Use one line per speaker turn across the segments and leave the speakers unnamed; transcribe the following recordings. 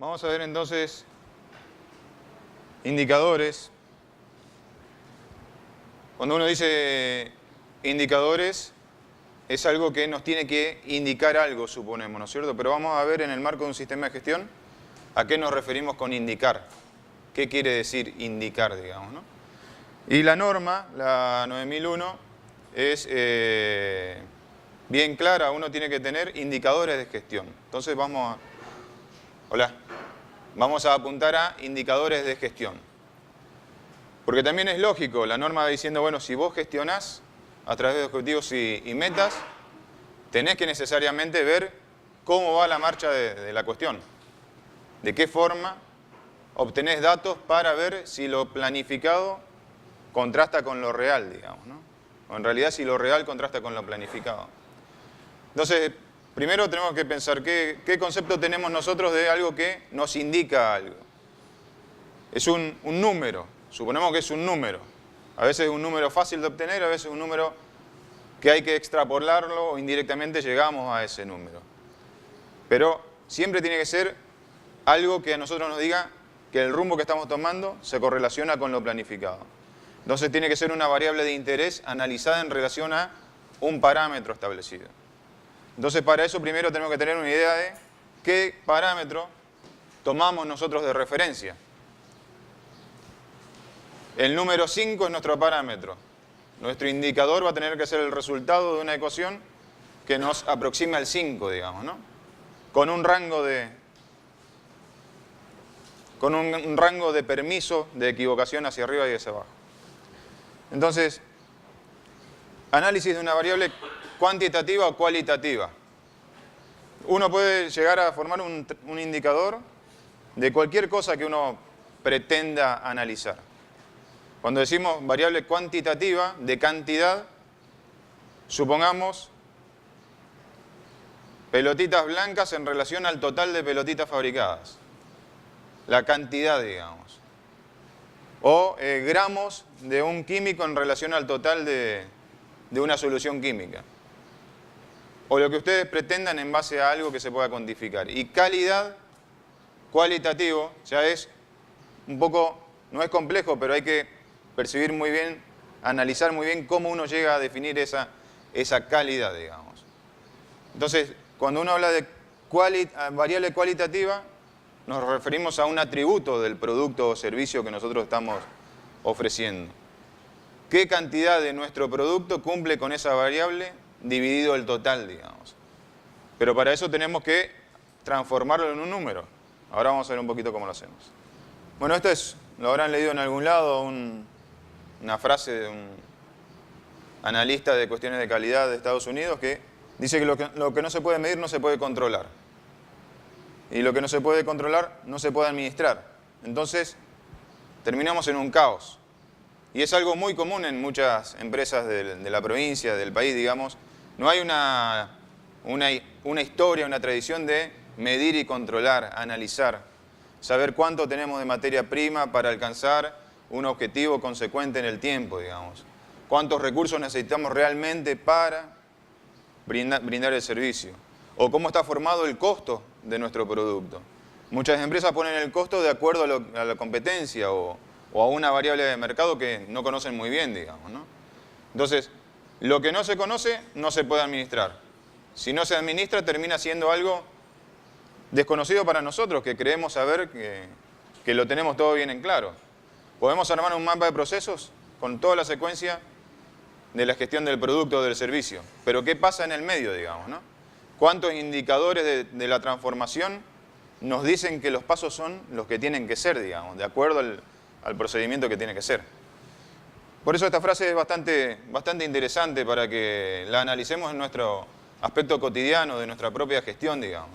Vamos a ver entonces indicadores. Cuando uno dice indicadores, es algo que nos tiene que indicar algo, suponemos, ¿no es cierto? Pero vamos a ver en el marco de un sistema de gestión a qué nos referimos con indicar. ¿Qué quiere decir indicar, digamos, ¿no? Y la norma, la 9001, es bien clara. Uno tiene que tener indicadores de gestión. Entonces vamos a apuntar a indicadores de gestión. Porque también es lógico, la norma va diciendo, bueno, si vos gestionás a través de objetivos y metas, tenés que necesariamente ver cómo va la marcha de la cuestión. De qué forma obtenés datos para ver si lo planificado contrasta con lo real, digamos, ¿no? O en realidad si lo real contrasta con lo planificado. Entonces, primero tenemos que pensar qué concepto tenemos nosotros de algo que nos indica algo. Es un número, suponemos que es un número. A veces es un número fácil de obtener, a veces es un número que hay que extrapolarlo o indirectamente llegamos a ese número. Pero siempre tiene que ser algo que a nosotros nos diga que el rumbo que estamos tomando se correlaciona con lo planificado. Entonces tiene que ser una variable de interés analizada en relación a un parámetro establecido. Entonces para eso primero tenemos que tener una idea de qué parámetro tomamos nosotros de referencia. El número 5 es nuestro parámetro. Nuestro indicador va a tener que ser el resultado de una ecuación que nos aproxima al 5, digamos, ¿no? Con un rango de permiso de equivocación hacia arriba y hacia abajo. Entonces, análisis de una variable cuantitativa o cualitativa. Uno puede llegar a formar un indicador de cualquier cosa que uno pretenda analizar. Cuando decimos variable cuantitativa, de cantidad, supongamos pelotitas blancas en relación al total de pelotitas fabricadas. La cantidad, digamos. O gramos de un químico en relación al total de una solución química. O lo que ustedes pretendan en base a algo que se pueda cuantificar. Y calidad, cualitativo, ya es un poco, no es complejo, pero hay que percibir muy bien, analizar muy bien cómo uno llega a definir esa calidad, digamos. Entonces, cuando uno habla de variable cualitativa, nos referimos a un atributo del producto o servicio que nosotros estamos ofreciendo. ¿Qué cantidad de nuestro producto cumple con esa variable dividido el total, digamos? Pero para eso tenemos que transformarlo en un número. Ahora vamos a ver un poquito cómo lo hacemos. Bueno, esto lo habrán leído en algún lado, una frase de un analista de cuestiones de calidad de Estados Unidos que dice que lo que no se puede medir no se puede controlar. Y lo que no se puede controlar no se puede administrar. Entonces, terminamos en un caos. Y es algo muy común en muchas empresas de la provincia, del país, digamos. No hay una historia, una tradición de medir y controlar, analizar, saber cuánto tenemos de materia prima para alcanzar un objetivo consecuente en el tiempo, digamos. Cuántos recursos necesitamos realmente para brindar el servicio. O cómo está formado el costo de nuestro producto. Muchas empresas ponen el costo de acuerdo a la competencia o a una variable de mercado que no conocen muy bien, digamos, ¿no? Entonces, lo que no se conoce no se puede administrar. Si no se administra, termina siendo algo desconocido para nosotros, que creemos saber que lo tenemos todo bien en claro. Podemos armar un mapa de procesos con toda la secuencia de la gestión del producto o del servicio. Pero ¿qué pasa en el medio, digamos, ¿no? ¿Cuántos indicadores de la transformación nos dicen que los pasos son los que tienen que ser, digamos, de acuerdo al procedimiento que tiene que ser? Por eso esta frase es bastante interesante para que la analicemos en nuestro aspecto cotidiano, de nuestra propia gestión, digamos.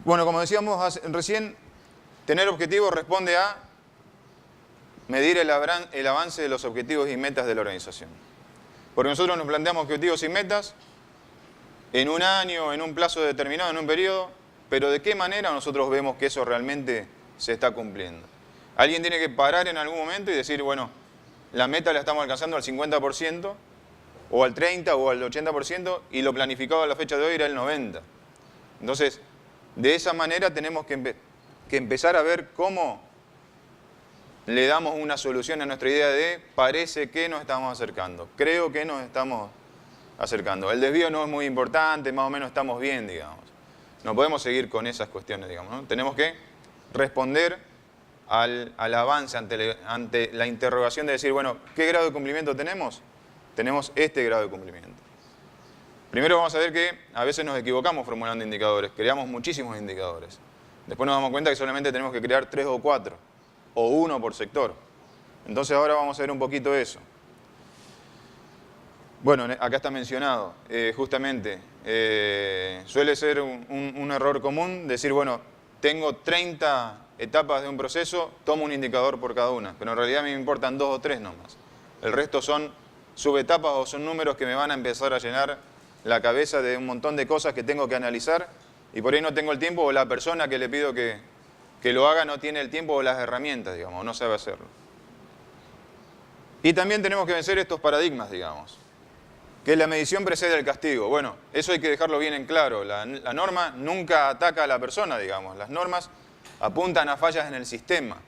Bueno, como decíamos recién, tener objetivos responde a medir el avance de los objetivos y metas de la organización. Porque nosotros nos planteamos objetivos y metas en un año, en un plazo determinado, en un periodo, pero ¿de qué manera nosotros vemos que eso realmente se está cumpliendo? Alguien tiene que parar en algún momento y decir, bueno, la meta la estamos alcanzando al 50%, o al 30% o al 80%, y lo planificado a la fecha de hoy era el 90%. Entonces, de esa manera tenemos que que empezar a ver cómo le damos una solución a nuestra idea de parece que nos estamos acercando, creo que nos estamos acercando. El desvío no es muy importante, más o menos estamos bien, digamos. No podemos seguir con esas cuestiones, digamos, ¿no? Tenemos que responder al avance ante la interrogación de decir, bueno, ¿qué grado de cumplimiento tenemos? Tenemos este grado de cumplimiento. Primero vamos a ver que a veces nos equivocamos formulando indicadores, creamos muchísimos indicadores. Después nos damos cuenta que solamente tenemos que crear 3 o 4, o 1 por sector. Entonces ahora vamos a ver un poquito eso. Bueno, acá está mencionado, justamente, suele ser un error común decir, bueno, tengo 30 etapas de un proceso, tomo un indicador por cada una, pero en realidad a mí me importan 2 o 3 nomás. El resto son subetapas o son números que me van a empezar a llenar la cabeza de un montón de cosas que tengo que analizar y por ahí no tengo el tiempo o la persona que le pido que lo haga no tiene el tiempo o las herramientas, digamos, no sabe hacerlo. Y también tenemos que vencer estos paradigmas, digamos. Que la medición precede el castigo. Bueno, eso hay que dejarlo bien en claro. La norma nunca ataca a la persona, digamos. Las normas apuntan a fallas en el sistema,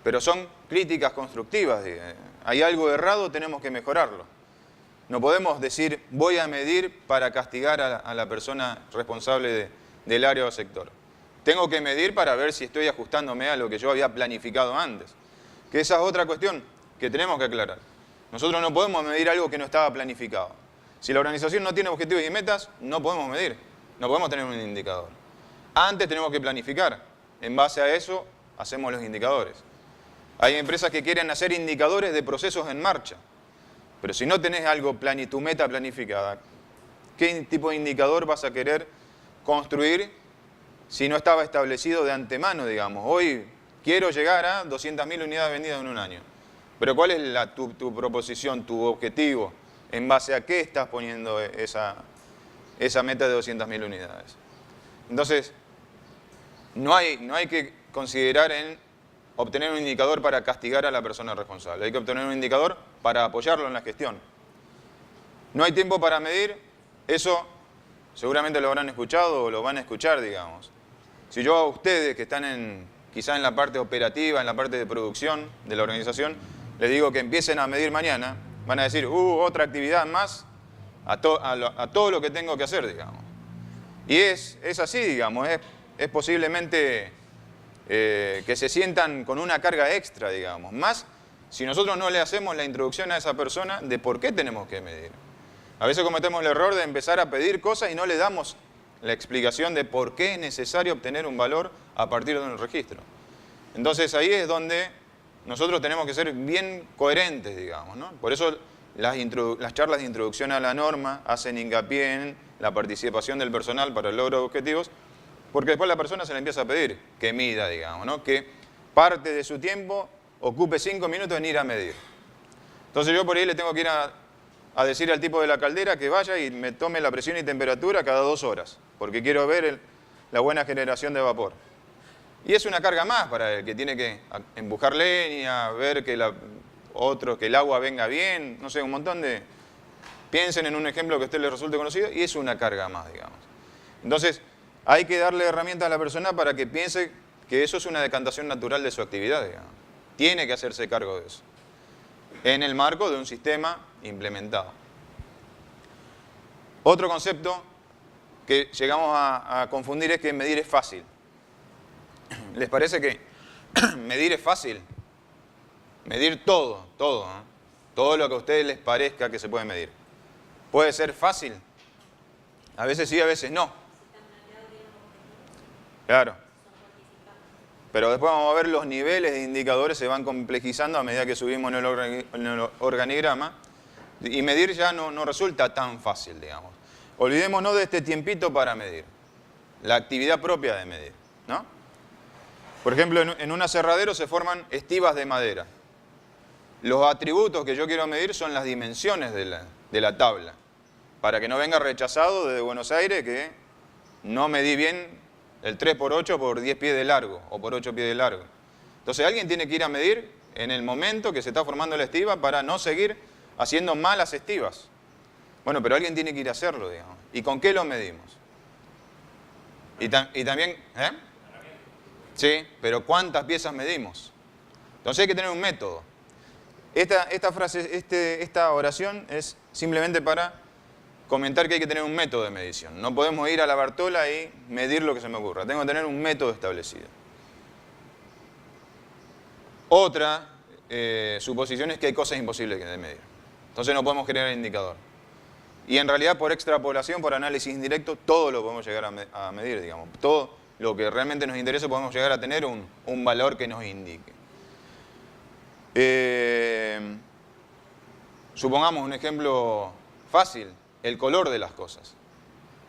pero son críticas constructivas. Hay algo errado, tenemos que mejorarlo. No podemos decir, voy a medir para castigar a la persona responsable del área o sector. Tengo que medir para ver si estoy ajustándome a lo que yo había planificado antes. Que esa es otra cuestión que tenemos que aclarar. Nosotros no podemos medir algo que no estaba planificado. Si la organización no tiene objetivos y metas, no podemos medir. No podemos tener un indicador. Antes tenemos que planificar. En base a eso, hacemos los indicadores. Hay empresas que quieren hacer indicadores de procesos en marcha. Pero si no tenés algo, tu meta planificada, ¿qué tipo de indicador vas a querer construir si no estaba establecido de antemano, digamos? Hoy quiero llegar a 200.000 unidades vendidas en un año. Pero ¿cuál es tu proposición, tu objetivo? ¿En base a qué estás poniendo esa meta de 200.000 unidades? Entonces, no hay que considerar en obtener un indicador para castigar a la persona responsable. Hay que obtener un indicador para apoyarlo en la gestión. No hay tiempo para medir, eso seguramente lo habrán escuchado o lo van a escuchar, digamos. Si yo a ustedes que están quizá en la parte operativa, en la parte de producción de la organización, les digo que empiecen a medir mañana, van a decir, otra actividad más a todo lo que tengo que hacer, digamos. Y es así, digamos, es posiblemente que se sientan con una carga extra, digamos. Más si nosotros no le hacemos la introducción a esa persona de por qué tenemos que medir. A veces cometemos el error de empezar a pedir cosas y no le damos la explicación de por qué es necesario obtener un valor a partir de un registro. Entonces ahí es donde nosotros tenemos que ser bien coherentes, digamos, ¿no? Por eso las charlas de introducción a la norma hacen hincapié en la participación del personal para el logro de objetivos, porque después la persona se le empieza a pedir que mida, digamos, ¿no? Que parte de su tiempo ocupe 5 minutos en ir a medir. Entonces yo por ahí le tengo que ir a decir al tipo de la caldera que vaya y me tome la presión y temperatura cada 2 horas, porque quiero ver la buena generación de vapor. Y es una carga más para él, que tiene que empujar leña, ver que el agua venga bien, no sé, un montón de... Piensen en un ejemplo que a usted les resulte conocido y es una carga más, digamos. Entonces, hay que darle herramientas a la persona para que piense que eso es una decantación natural de su actividad, digamos. Tiene que hacerse cargo de eso, en el marco de un sistema implementado. Otro concepto que llegamos a confundir es que medir es fácil. ¿Les parece que medir es fácil? Medir todo, ¿no? Todo lo que a ustedes les parezca que se puede medir. ¿Puede ser fácil? A veces sí, a veces no. Claro. Pero después vamos a ver los niveles de indicadores se van complejizando a medida que subimos en el organigrama y medir ya no resulta tan fácil, digamos. Olvidémonos de este tiempito para medir, la actividad propia de medir, ¿no? Por ejemplo, en un aserradero se forman estivas de madera. Los atributos que yo quiero medir son las dimensiones de la tabla, para que no venga rechazado desde Buenos Aires que no medí bien el 3x8 por 10 pies de largo o por 8 pies de largo. Entonces alguien tiene que ir a medir en el momento que se está formando la estiva para no seguir haciendo malas estivas. Bueno, pero alguien tiene que ir a hacerlo, digamos. ¿Y con qué lo medimos? Y también, ¿Sí? Pero ¿cuántas piezas medimos? Entonces hay que tener un método. Esta oración es simplemente para comentar que hay que tener un método de medición. No podemos ir a la Bartola y medir lo que se me ocurra. Tengo que tener un método establecido. Otra suposición es que hay cosas imposibles de medir. Entonces no podemos generar indicador. Y en realidad por extrapolación, por análisis indirecto, todo lo podemos llegar a medir, digamos. Todo lo que realmente nos interese podemos llegar a tener un valor que nos indique. Supongamos un ejemplo fácil, el color de las cosas.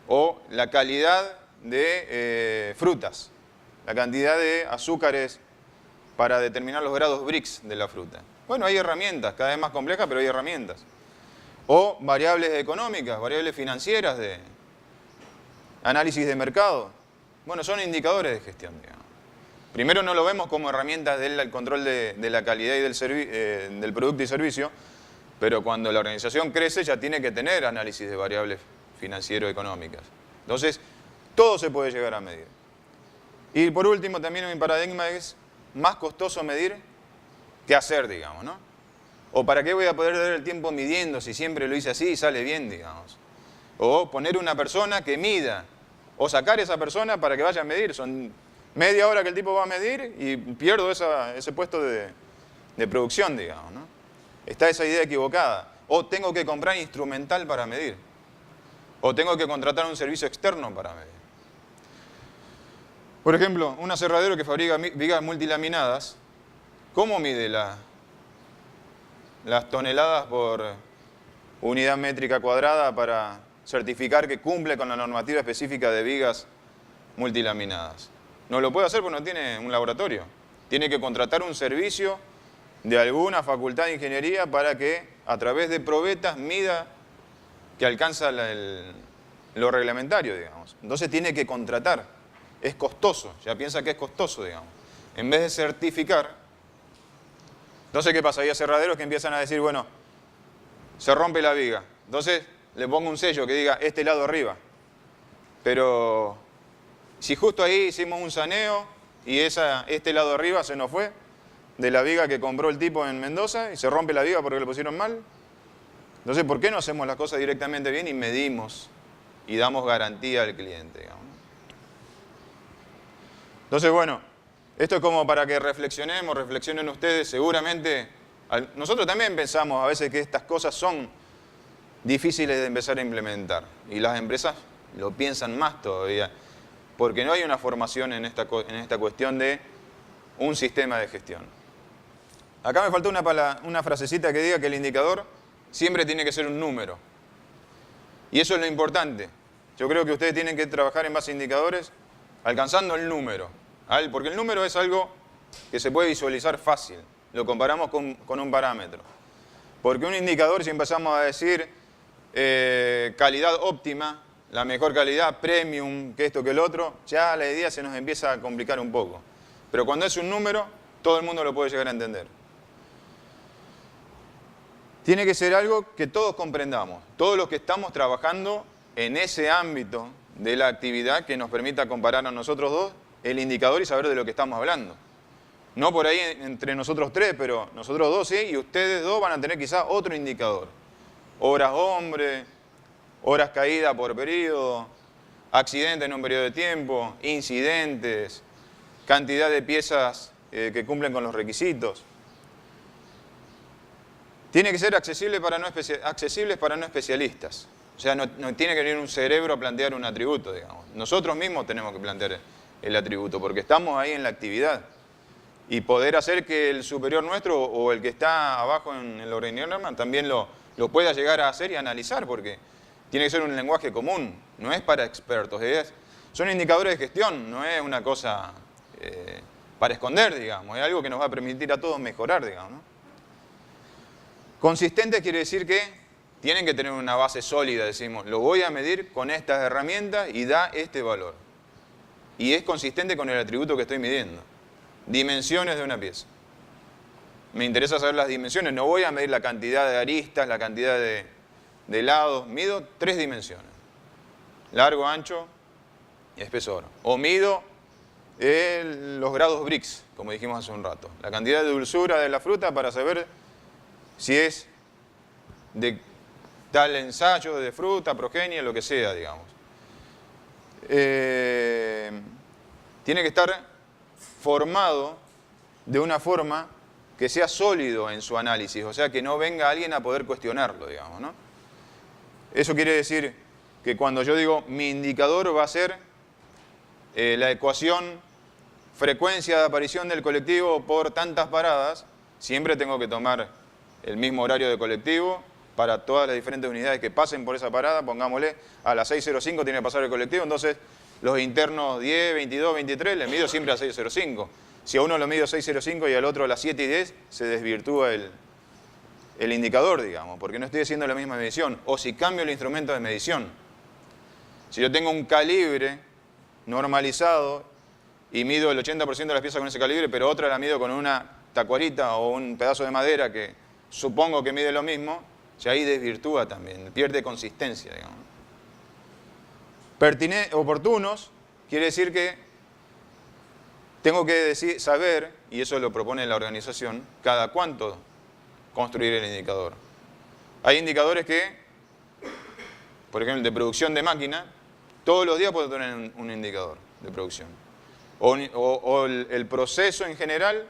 O la calidad de frutas, la cantidad de azúcares para determinar los grados Brix de la fruta. Bueno, hay herramientas, cada vez más complejas, pero hay herramientas. O variables económicas, variables financieras de análisis de mercado. Bueno, son indicadores de gestión, digamos. Primero no lo vemos como herramientas del control de la calidad y del producto y servicio, pero cuando la organización crece ya tiene que tener análisis de variables financiero-económicas. Entonces, todo se puede llegar a medir. Y por último, también mi paradigma es más costoso medir que hacer, digamos, ¿no? O ¿para qué voy a poder dar el tiempo midiendo si siempre lo hice así y sale bien, digamos? O poner una persona que mida, o sacar esa persona para que vaya a medir. Son media hora que el tipo va a medir y pierdo ese puesto de producción, digamos, ¿no? Está esa idea equivocada. O tengo que comprar instrumental para medir. O tengo que contratar un servicio externo para medir. Por ejemplo, un aserradero que fabrica vigas multilaminadas, ¿cómo mide las toneladas por unidad métrica cuadrada para certificar que cumple con la normativa específica de vigas multilaminadas? No lo puede hacer porque no tiene un laboratorio. Tiene que contratar un servicio de alguna facultad de ingeniería para que a través de probetas mida que alcanza lo reglamentario, digamos. Entonces tiene que contratar. Es costoso, ya piensa que es costoso, digamos. En vez de certificar, entonces ¿qué pasa? Hay aserraderos que empiezan a decir, bueno, se rompe la viga. Entonces le pongo un sello que diga este lado arriba. Pero si justo ahí hicimos un saneo y este lado arriba se nos fue de la viga que compró el tipo en Mendoza y se rompe la viga porque le pusieron mal. Entonces, ¿por qué no hacemos las cosas directamente bien y medimos y damos garantía al cliente, digamos? Entonces, bueno, esto es como para que reflexionen ustedes. Seguramente, nosotros también pensamos a veces que estas cosas son difíciles de empezar a implementar. Y las empresas lo piensan más todavía, porque no hay una formación en esta cuestión de un sistema de gestión. Acá me faltó una frasecita que diga que el indicador siempre tiene que ser un número. Y eso es lo importante. Yo creo que ustedes tienen que trabajar en base a indicadores alcanzando el número. Porque el número es algo que se puede visualizar fácil. Lo comparamos con un parámetro. Porque un indicador, si empezamos a decir calidad óptima, la mejor calidad, premium, que esto, que el otro, ya la idea se nos empieza a complicar un poco. Pero cuando es un número, todo el mundo lo puede llegar a entender. Tiene que ser algo que todos comprendamos. Todos los que estamos trabajando en ese ámbito de la actividad que nos permita comparar a nosotros dos el indicador y saber de lo que estamos hablando. No por ahí entre nosotros tres, pero nosotros dos sí, y ustedes dos van a tener quizás otro indicador. Horas hombre, horas caída por periodo, accidentes en un periodo de tiempo, incidentes, cantidad de piezas que cumplen con los requisitos. Tiene que ser accesibles para no especialistas. O sea, no tiene que venir un cerebro a plantear un atributo, digamos. Nosotros mismos tenemos que plantear el atributo, porque estamos ahí en la actividad. Y poder hacer que el superior nuestro o el que está abajo en el organigrama también lo pueda llegar a hacer y analizar, porque tiene que ser un lenguaje común, no es para expertos. Son indicadores de gestión, no es una cosa para esconder, digamos. Es algo que nos va a permitir a todos mejorar, digamos, ¿no? Consistente quiere decir que tienen que tener una base sólida, decimos, lo voy a medir con estas herramientas y da este valor. Y es consistente con el atributo que estoy midiendo. Dimensiones de una pieza. Me interesa saber las dimensiones, no voy a medir la cantidad de aristas, la cantidad de lados, mido 3 dimensiones. Largo, ancho y espesor. O mido los grados Brix, como dijimos hace un rato. La cantidad de dulzura de la fruta para saber si es de tal ensayo de fruta, progenie, lo que sea, digamos. Tiene que estar formado de una forma que sea sólido en su análisis, o sea, que no venga alguien a poder cuestionarlo, digamos, ¿no? Eso quiere decir que cuando yo digo mi indicador va a ser la ecuación frecuencia de aparición del colectivo por tantas paradas, siempre tengo que tomar el mismo horario de colectivo para todas las diferentes unidades que pasen por esa parada, pongámosle, a las 6:05 tiene que pasar el colectivo, entonces los internos 10, 22, 23, le mido siempre a 6:05. Si a uno lo mido a 6:05 y al otro a las 7:10, se desvirtúa el indicador, digamos, porque no estoy haciendo la misma medición. O si cambio el instrumento de medición. Si yo tengo un calibre normalizado y mido el 80% de las piezas con ese calibre, pero otra la mido con una tacuarita o un pedazo de madera que supongo que mide lo mismo, ya ahí desvirtúa también, pierde consistencia, digamos. Oportunos quiere decir que tengo que saber, y eso lo propone la organización, cada cuánto construir el indicador. Hay indicadores que, por ejemplo, de producción de máquina, todos los días puedo tener un indicador de producción. O el proceso en general,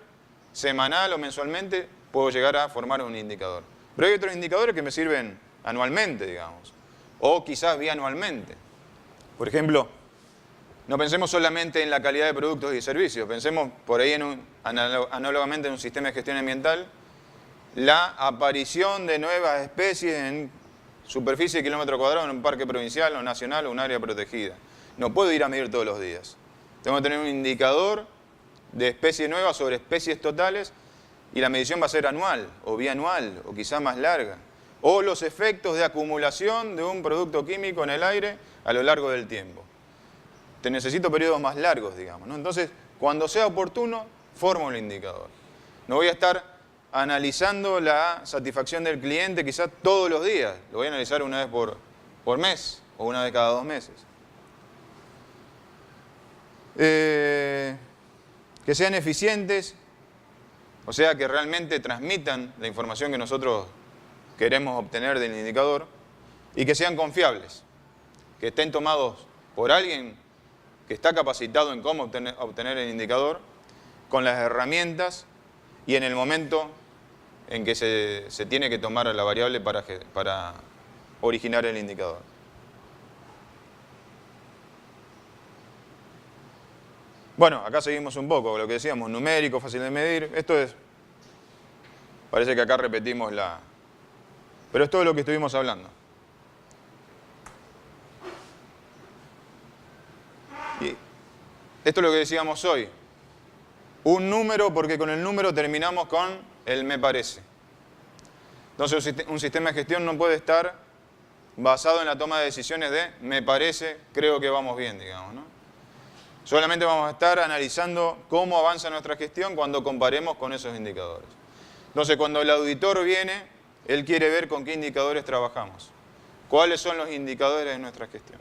semanal o mensualmente, puedo llegar a formar un indicador. Pero hay otros indicadores que me sirven anualmente, digamos, o quizás bianualmente. Por ejemplo, no pensemos solamente en la calidad de productos y servicios, pensemos por ahí análogamente en un sistema de gestión ambiental, la aparición de nuevas especies en superficie de kilómetro cuadrado en un parque provincial o nacional o un área protegida. No puedo ir a medir todos los días. Tengo que tener un indicador de especies nuevas sobre especies totales y la medición va a ser anual o bianual o quizá más larga. O los efectos de acumulación de un producto químico en el aire a lo largo del tiempo. Te necesito periodos más largos, digamos, ¿no? Entonces, cuando sea oportuno, formo el indicador. No voy a estar analizando la satisfacción del cliente quizás todos los días. Lo voy a analizar una vez por mes o una vez cada 2 meses. Que sean eficientes, o sea, que realmente transmitan la información que nosotros queremos obtener del indicador y que sean confiables, que estén tomados por alguien que está capacitado en cómo obtener el indicador, con las herramientas y en el momento en que se tiene que tomar la variable para originar el indicador. Bueno, acá seguimos un poco, lo que decíamos, numérico, fácil de medir. Esto es, parece que acá repetimos pero es todo lo que estuvimos hablando. Y esto es lo que decíamos hoy. Un número, porque con el número terminamos con el me parece. Entonces un sistema de gestión no puede estar basado en la toma de decisiones de me parece, creo que vamos bien, digamos, ¿no? Solamente vamos a estar analizando cómo avanza nuestra gestión cuando comparemos con esos indicadores. Entonces, cuando el auditor viene, él quiere ver con qué indicadores trabajamos. ¿Cuáles son los indicadores de nuestra gestión?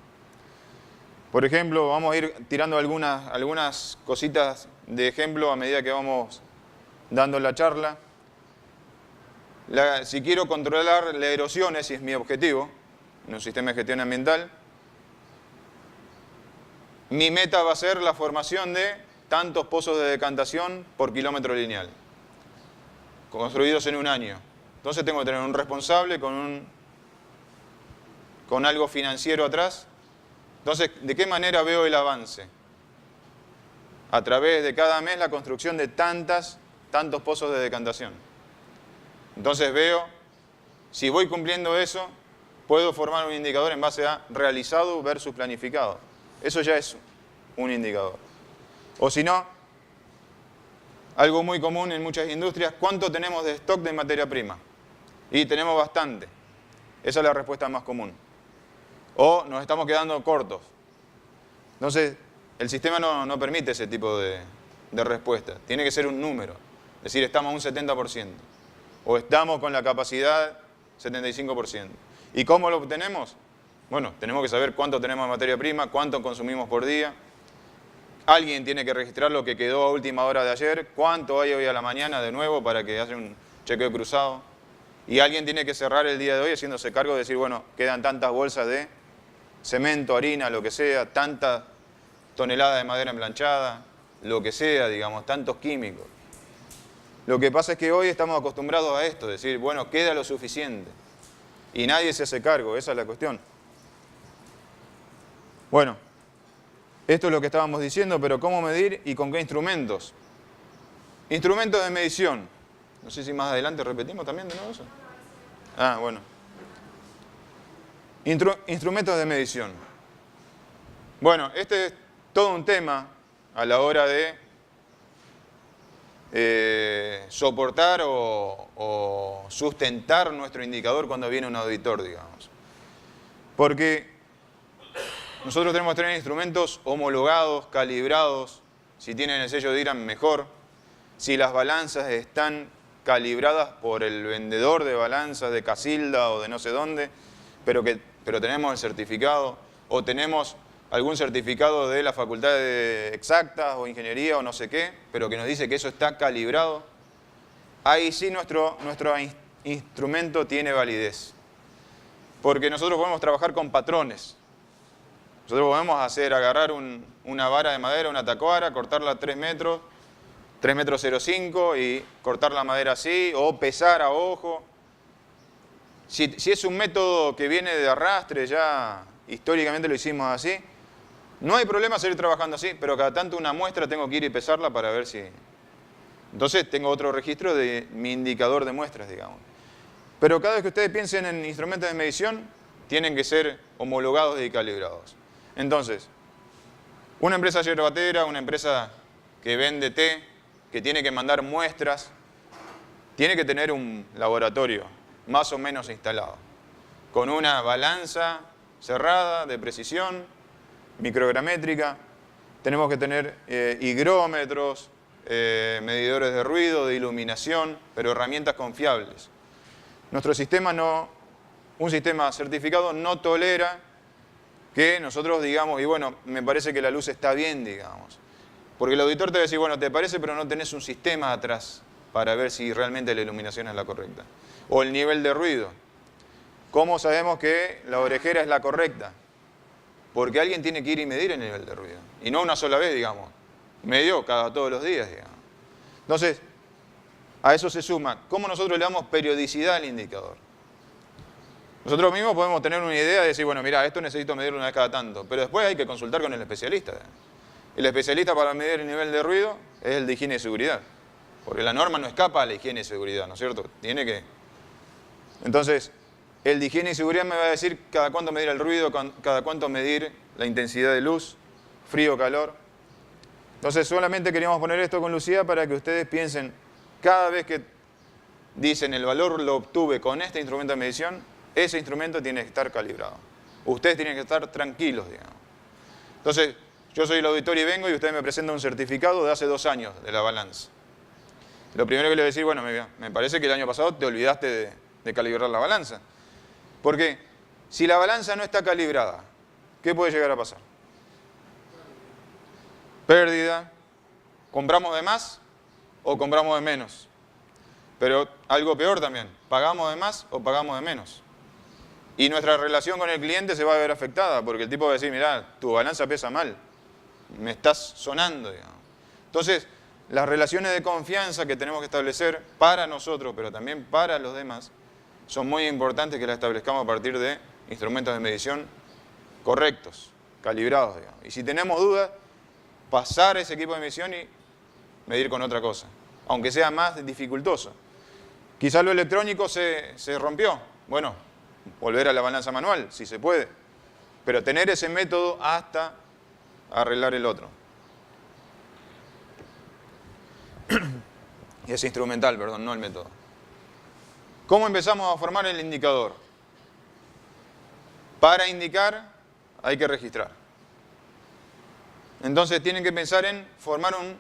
Por ejemplo, vamos a ir tirando algunas cositas de ejemplo a medida que vamos dando la charla. Si quiero controlar la erosión, ese es mi objetivo en un sistema de gestión ambiental. Mi meta va a ser la formación de tantos pozos de decantación por kilómetro lineal, construidos en un año. Entonces tengo que tener un responsable con algo financiero atrás. Entonces, ¿de qué manera veo el avance? A través de cada mes la construcción de tantos pozos de decantación. Entonces veo, si voy cumpliendo eso, puedo formar un indicador en base a realizado versus planificado. Eso ya es un indicador. O si no, algo muy común en muchas industrias, ¿cuánto tenemos de stock de materia prima? Y tenemos bastante. Esa es la respuesta más común. O nos estamos quedando cortos. Entonces, el sistema no permite ese tipo de respuesta. Tiene que ser un número. Es decir, estamos a un 70%. O estamos con la capacidad 75%. ¿Y cómo lo obtenemos? Bueno, tenemos que saber cuánto tenemos de materia prima, cuánto consumimos por día, Alguien tiene que registrar lo que quedó a última hora de ayer, cuánto hay hoy a la mañana de nuevo para que haya un chequeo cruzado. Y alguien tiene que cerrar el día de hoy haciéndose cargo de decir, bueno, quedan tantas bolsas de cemento, harina, lo que sea, tantas toneladas de madera emplanchada, lo que sea, digamos, tantos químicos. Lo que pasa es que hoy estamos acostumbrados a esto, decir, bueno, queda lo suficiente. Y nadie se hace cargo, esa es la cuestión. Bueno, esto es lo que estábamos diciendo, pero ¿cómo medir y con qué instrumentos? Instrumentos de medición. No sé si más adelante repetimos también de nuevo eso. Ah, bueno. Instrumentos de medición. Bueno, este es todo un tema a la hora de soportar o sustentar nuestro indicador cuando viene un auditor, digamos. Porque nosotros tenemos que tener instrumentos homologados, calibrados. Si tienen el sello de IRAM, mejor. Si las balanzas están calibradas por el vendedor de balanzas de Casilda o de no sé dónde, pero tenemos el certificado, o tenemos algún certificado de la Facultad de Exactas o Ingeniería o no sé qué, pero que nos dice que eso está calibrado, ahí sí nuestro instrumento tiene validez. Porque nosotros podemos trabajar con patrones. Nosotros podemos agarrar una vara de madera, una tacuara, cortarla a 3 metros 0,5 y cortar la madera así, o pesar a ojo. Si es un método que viene de arrastre, ya históricamente lo hicimos así, no hay problema seguir trabajando así, pero cada tanto una muestra tengo que ir y pesarla para ver si... Entonces tengo otro registro de mi indicador de muestras, digamos. Pero cada vez que ustedes piensen en instrumentos de medición, tienen que ser homologados y calibrados. Entonces, una empresa yerbatera, una empresa que vende té, que tiene que mandar muestras, tiene que tener un laboratorio más o menos instalado, con una balanza cerrada de precisión, microgramétrica. Tenemos que tener higrómetros, medidores de ruido, de iluminación, pero herramientas confiables. Nuestro sistema un sistema certificado no tolera que nosotros digamos, y bueno, me parece que la luz está bien, digamos. Porque el auditor te va a decir, bueno, te parece, pero no tenés un sistema atrás para ver si realmente la iluminación es la correcta. O el nivel de ruido. ¿Cómo sabemos que la orejera es la correcta? Porque alguien tiene que ir y medir el nivel de ruido. Y no una sola vez, digamos. Medio todos los días, digamos. Entonces, a eso se suma cómo nosotros le damos periodicidad al indicador. Nosotros mismos podemos tener una idea de decir, bueno, mira, esto necesito medirlo una vez cada tanto. Pero después hay que consultar con el especialista. El especialista para medir el nivel de ruido es el de higiene y seguridad. Porque la norma no escapa a la higiene y seguridad, ¿no es cierto? Tiene que... Entonces, el de higiene y seguridad me va a decir cada cuánto medir el ruido, cada cuánto medir la intensidad de luz, frío, calor. Entonces, solamente queríamos poner esto con Lucía para que ustedes piensen, cada vez que dicen el valor lo obtuve con este instrumento de medición, ese instrumento tiene que estar calibrado. Ustedes tienen que estar tranquilos, digamos. Entonces, yo soy el auditor y vengo y usted me presenta un certificado de hace 2 años de la balanza. Lo primero que le voy a decir, bueno, me parece que el año pasado te olvidaste de calibrar la balanza. Porque si la balanza no está calibrada, ¿qué puede llegar a pasar? Pérdida. ¿Compramos de más o compramos de menos? Pero algo peor también, ¿pagamos de más o pagamos de menos? Y nuestra relación con el cliente se va a ver afectada, porque el tipo va a decir, mirá, tu balanza pesa mal, me estás sonando, digamos. Entonces, las relaciones de confianza que tenemos que establecer para nosotros, pero también para los demás, son muy importantes que las establezcamos a partir de instrumentos de medición correctos, calibrados, digamos. Y si tenemos dudas, pasar ese equipo de medición y medir con otra cosa, aunque sea más dificultoso. Quizás lo electrónico se rompió. Bueno, volver a la balanza manual, si se puede. Pero tener ese método hasta arreglar el otro. Y es instrumental, perdón, no el método. ¿Cómo empezamos a formar el indicador? Para indicar hay que registrar. Entonces tienen que pensar en formar un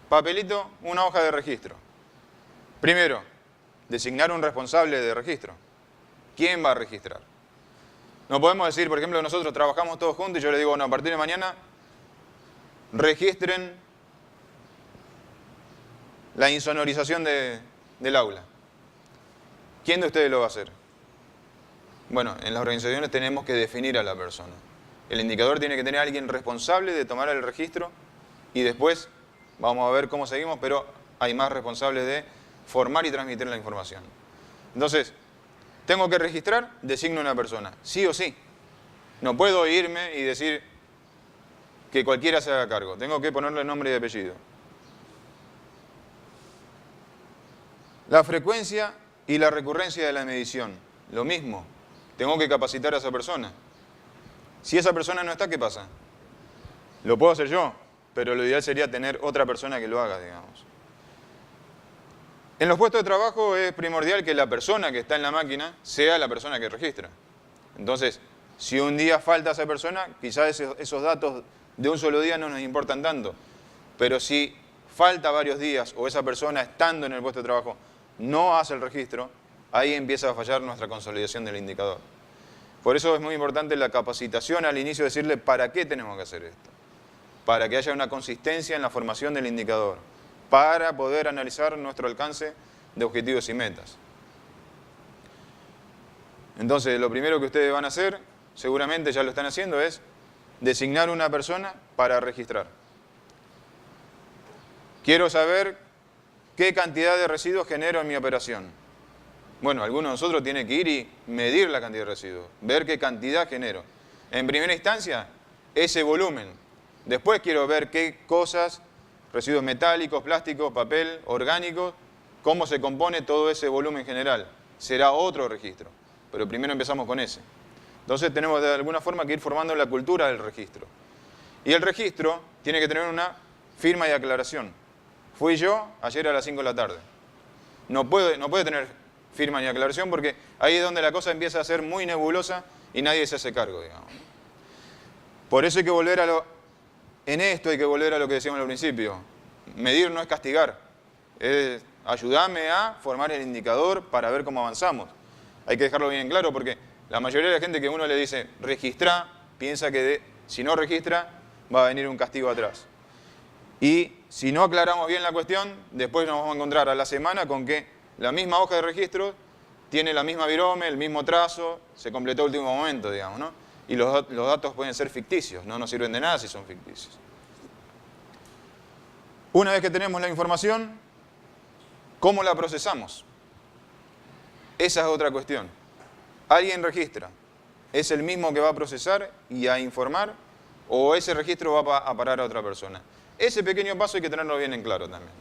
papelito, una hoja de registro. Primero, designar un responsable de registro. ¿Quién va a registrar? No podemos decir, por ejemplo, nosotros trabajamos todos juntos y yo le digo, bueno, a partir de mañana registren la insonorización del aula. ¿Quién de ustedes lo va a hacer? Bueno, en las organizaciones tenemos que definir a la persona. El indicador tiene que tener a alguien responsable de tomar el registro y después vamos a ver cómo seguimos, pero hay más responsables de formar y transmitir la información. Entonces, tengo que registrar, designo una persona, sí o sí. No puedo irme y decir que cualquiera se haga cargo. Tengo que ponerle nombre y apellido. La frecuencia y la recurrencia de la medición. Lo mismo. Tengo que capacitar a esa persona. Si esa persona no está, ¿qué pasa? Lo puedo hacer yo, pero lo ideal sería tener otra persona que lo haga, digamos. En los puestos de trabajo es primordial que la persona que está en la máquina sea la persona que registra. Entonces, si un día falta esa persona, quizás esos datos de un solo día no nos importan tanto. Pero si falta varios días o esa persona estando en el puesto de trabajo no hace el registro, ahí empieza a fallar nuestra consolidación del indicador. Por eso es muy importante la capacitación al inicio, decirle para qué tenemos que hacer esto. Para que haya una consistencia en la formación del indicador, para poder analizar nuestro alcance de objetivos y metas. Entonces, lo primero que ustedes van a hacer, seguramente ya lo están haciendo, es designar una persona para registrar. Quiero saber qué cantidad de residuos genero en mi operación. Bueno, alguno de nosotros tiene que ir y medir la cantidad de residuos, ver qué cantidad genero. En primera instancia, ese volumen. Después quiero ver qué cosas, residuos metálicos, plásticos, papel, orgánicos, cómo se compone todo ese volumen general. Será otro registro, pero primero empezamos con ese. Entonces tenemos de alguna forma que ir formando la cultura del registro. Y el registro tiene que tener una firma y aclaración. Fui yo ayer a las 5 de la tarde. No puede tener firma ni aclaración porque ahí es donde la cosa empieza a ser muy nebulosa y nadie se hace cargo, digamos. Por eso hay que volver en esto hay que volver a lo que decíamos al principio. Medir no es castigar, es ayudarme a formar el indicador para ver cómo avanzamos. Hay que dejarlo bien claro porque la mayoría de la gente que uno le dice registra, piensa que si no registra va a venir un castigo atrás. Y si no aclaramos bien la cuestión, después nos vamos a encontrar a la semana con que la misma hoja de registro tiene la misma virome, el mismo trazo, se completó a último momento, digamos, ¿no? Y los datos pueden ser ficticios, no nos sirven de nada si son ficticios. Una vez que tenemos la información, ¿cómo la procesamos? Esa es otra cuestión. Alguien registra, ¿es el mismo que va a procesar y a informar? ¿O ese registro va a parar a otra persona? Ese pequeño paso hay que tenerlo bien en claro también.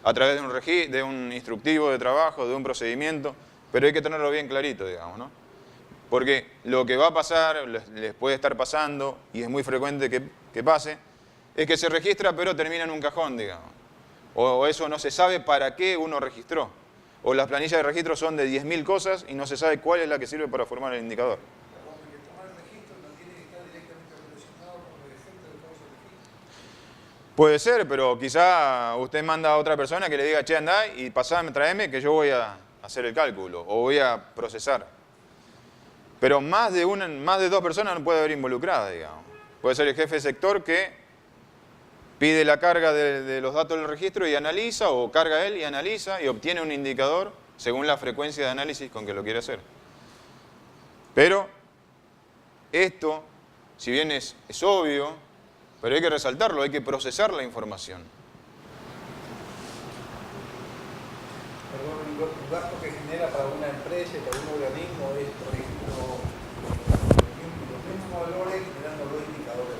A través de un instructivo de trabajo, de un procedimiento, pero hay que tenerlo bien clarito, digamos, ¿no? Porque lo que va a pasar, les puede estar pasando, y es muy frecuente que pase, es que se registra pero termina en un cajón, digamos. O eso no se sabe para qué uno registró. O las planillas de registro son de 10.000 cosas y no se sabe cuál es la que sirve para formar el indicador. Puede ser, pero quizá usted manda a otra persona que le diga, che, andá y pasame, tráeme que yo voy a hacer el cálculo o voy a procesar. Pero más de 2 personas no puede haber involucradas, digamos. Puede ser el jefe de sector que pide la carga de los datos del registro y analiza, o carga él y analiza y obtiene un indicador según la frecuencia de análisis con que lo quiere hacer. Pero esto, si bien es obvio, pero hay que resaltarlo, hay que procesar la información.
Perdón, el gasto que genera para una empresa y para un organismo es, por ejemplo, los mismos valores generando los indicadores.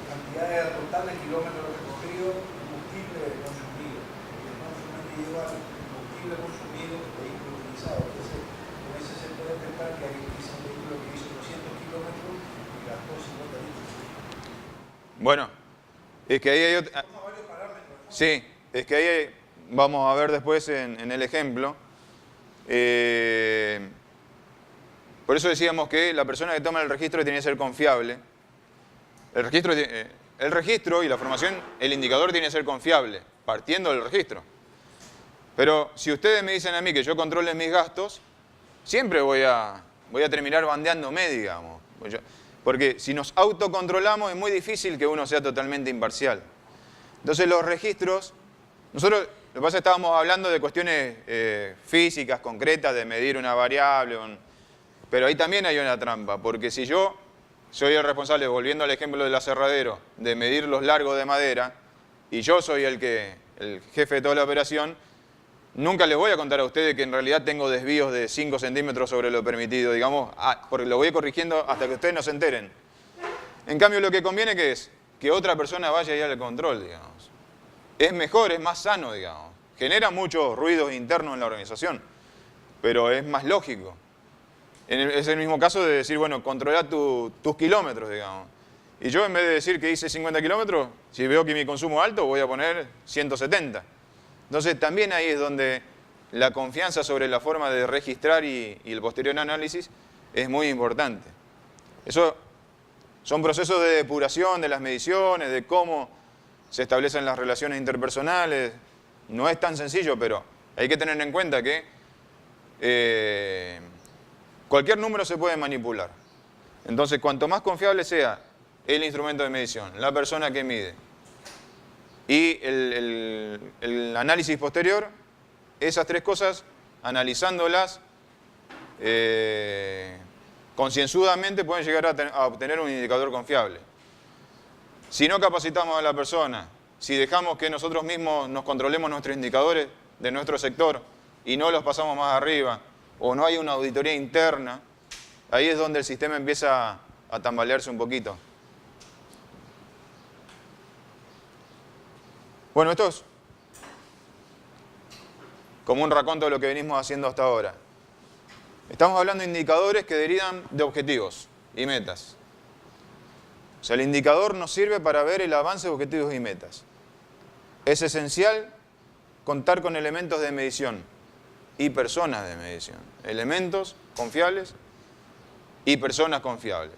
Cantidad total de kilómetros recorridos, combustible consumido. El consumo individual, combustible consumido, vehículo utilizado. Entonces, con ese se puede pensar que hay un vehículo que hizo 200 kilómetros y gastó 50 litros.
Bueno, es que ahí hay otra... Sí, es que ahí vamos a ver después en el ejemplo. Por eso decíamos que la persona que toma el registro tiene que ser confiable. El registro y la formación, el indicador tiene que ser confiable, partiendo del registro. Pero si ustedes me dicen a mí que yo controle mis gastos, siempre voy a terminar bandeándome, digamos. Porque si nos autocontrolamos es muy difícil que uno sea totalmente imparcial. Entonces los registros, nosotros, lo que pasa es que estábamos hablando de cuestiones físicas, concretas, de medir una variable, pero ahí también hay una trampa, porque si yo soy el responsable, volviendo al ejemplo del aserradero, de medir los largos de madera, y yo soy el jefe de toda la operación, nunca les voy a contar a ustedes que en realidad tengo desvíos de 5 centímetros sobre lo permitido, digamos, porque lo voy corrigiendo hasta que ustedes no se enteren. En cambio, lo que conviene que es que otra persona vaya y haga el control, digamos. Es mejor, es más sano, digamos. Genera muchos ruidos internos en la organización, pero es más lógico. Es el mismo caso de decir, bueno, controla tus kilómetros, digamos. Y yo en vez de decir que hice 50 kilómetros, si veo que mi consumo es alto, voy a poner 170. Entonces también ahí es donde la confianza sobre la forma de registrar y el posterior análisis es muy importante. Eso son procesos de depuración de las mediciones, de cómo se establecen las relaciones interpersonales. No es tan sencillo, pero hay que tener en cuenta que cualquier número se puede manipular. Entonces, cuanto más confiable sea el instrumento de medición, la persona que mide y el análisis posterior, esas tres cosas, analizándolas concienzudamente, pueden llegar a obtener un indicador confiable. Si no capacitamos a la persona, si dejamos que nosotros mismos nos controlemos nuestros indicadores de nuestro sector y no los pasamos más arriba, o no hay una auditoría interna, ahí es donde el sistema empieza a tambalearse un poquito. Bueno, esto es como un raconto de lo que venimos haciendo hasta ahora. Estamos hablando de indicadores que derivan de objetivos y metas. O sea, el indicador nos sirve para ver el avance de objetivos y metas. Es esencial contar con elementos de medición y personas de medición. Elementos confiables y personas confiables.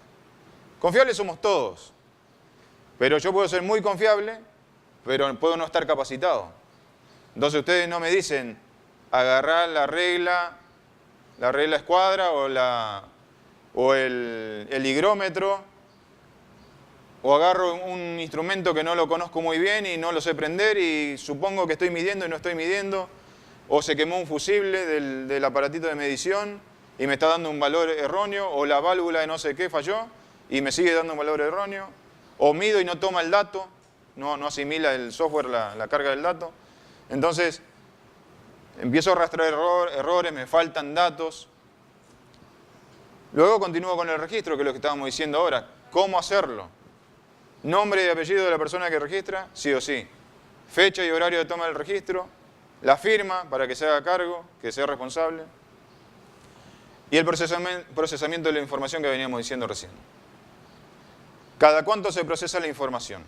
Confiables somos todos, pero yo puedo ser muy confiable, pero puedo no estar capacitado. Entonces ustedes no me dicen agarrar la regla escuadra o el higrómetro, o agarro un instrumento que no lo conozco muy bien y no lo sé prender y supongo que estoy midiendo y no estoy midiendo, o se quemó un fusible del aparatito de medición y me está dando un valor erróneo, o la válvula de no sé qué falló y me sigue dando un valor erróneo, o mido y no toma el dato, no asimila el software la carga del dato. Entonces, empiezo a arrastrar errores, me faltan datos. Luego continúo con el registro, que es lo que estábamos diciendo ahora. ¿Cómo hacerlo? Nombre y apellido de la persona que registra, sí o sí. Fecha y horario de toma del registro. La firma para que se haga cargo, que sea responsable. Y el procesamiento de la información que veníamos diciendo recién. ¿Cada cuánto se procesa la información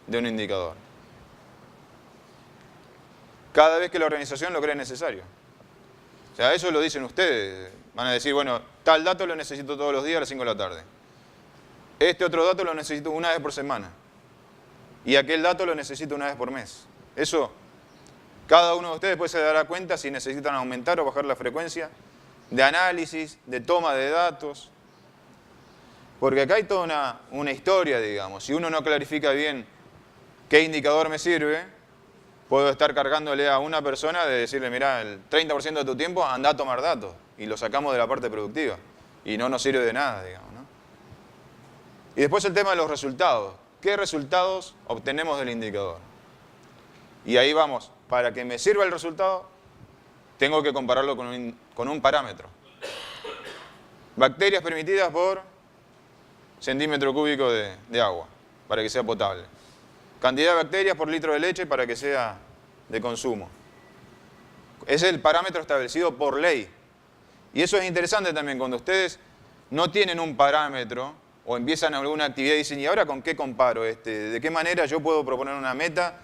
de un indicador? Cada vez que la organización lo cree necesario. O sea, eso lo dicen ustedes. Van a decir, bueno, tal dato lo necesito todos los días a las 5 de la tarde. Este otro dato lo necesito una vez por semana. Y aquel dato lo necesito una vez por mes. Eso, cada uno de ustedes después se dará cuenta si necesitan aumentar o bajar la frecuencia de análisis, de toma de datos. Porque acá hay toda una historia, digamos. Si uno no clarifica bien qué indicador me sirve, puedo estar cargándole a una persona de decirle, mirá, el 30% de tu tiempo anda a tomar datos y lo sacamos de la parte productiva y no nos sirve de nada, digamos, ¿no? Y después el tema de los resultados. ¿Qué resultados obtenemos del indicador? Y ahí vamos, para que me sirva el resultado, tengo que compararlo con un parámetro. Bacterias permitidas por centímetro cúbico de agua, para que sea potable. Cantidad de bacterias por litro de leche para que sea de consumo. Ese es el parámetro establecido por ley. Y eso es interesante también, cuando ustedes no tienen un parámetro o empiezan alguna actividad y dicen, ¿y ahora con qué comparo? ¿De qué manera yo puedo proponer una meta?